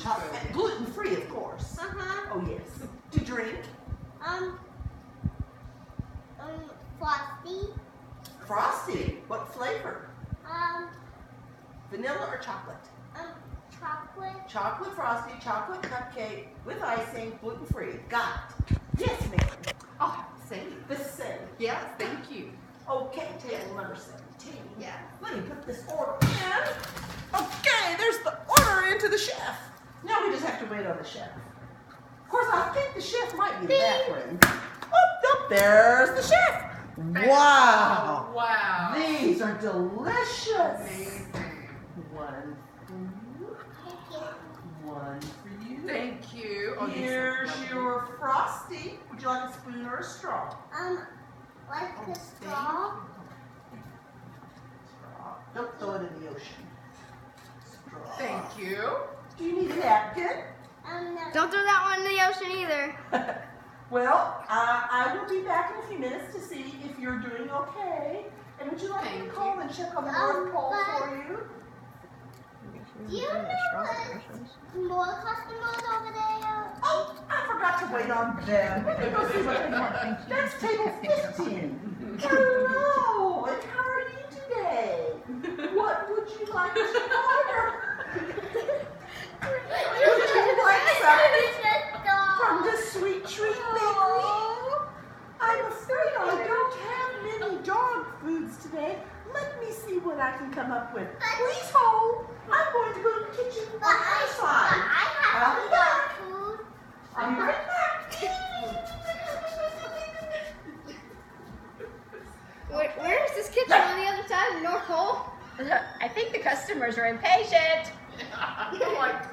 Chocolate, gluten-free, of course. Oh yes. To drink? Frosty. Frosty. What flavor? Vanilla or chocolate? Chocolate. Chocolate frosty, chocolate cupcake with icing, gluten-free. Got it. Yes, ma'am. Oh, same. The same. Yes, thank you. Okay, table number 17. Yeah. Let me put this order in. Okay, there's the order into the chef. Now we just have to wait on the chef. Of course, I think the chef might be in the back room. Oh, there's the chef. Wow. Oh, wow. These are delicious. Amazing. One for you. One for you. Thank you. Oh, these are Here's lovely. your frosty. Would you like a spoon or a straw? Like Oh, a straw. Straw. Don't throw it in the ocean. Straw. Thank you. Do you need a napkin? No. Don't throw that one in the ocean either. Well, I will be back in a few minutes to see if you're doing okay. And would you like me to Thank call and check on the North Pole for you? Do you know there's more customers over there? Oh, I forgot to wait on them. Let me go see what they want. That's table 15. Hello, and how are you today? What would you like to order? Would you like something from the Sweet Treat Bakery? I'm afraid I don't have many dog foods today. Let me see what I can come up with. Please hold. I'm going to go to the kitchen on my side. I'll be back. Food. I'll be right back. Where is this kitchen on the other side of the North Pole? I think the customers are impatient. I'm like,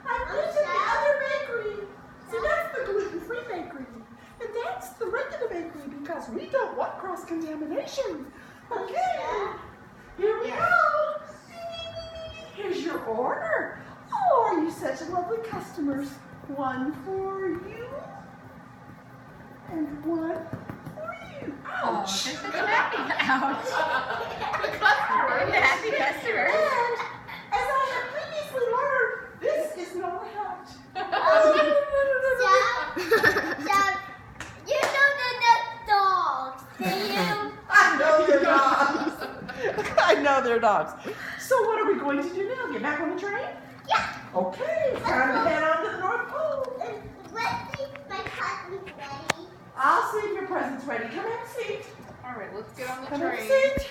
I'm going to the other bakery. See, that's the gluten-free bakery. And that's the regular bakery because we don't want cross-contamination. Okay. Here we go. Here's your order. Oh, are you such lovely customers? One for you. And one for you. Oh, Ouch. they're such happy. Ouch. the customer. The happy customers. And as I have previously learned, this is not a hat. You know the dogs. I know they're dogs. I know they're dogs. So what are we going to do now? Get back on the train? Yeah. Okay, it's time to head on to the North Pole. Let's see if my cousin's ready. I'll see if your present's ready. Come have a seat. All right, let's get on the Come have a train. seat.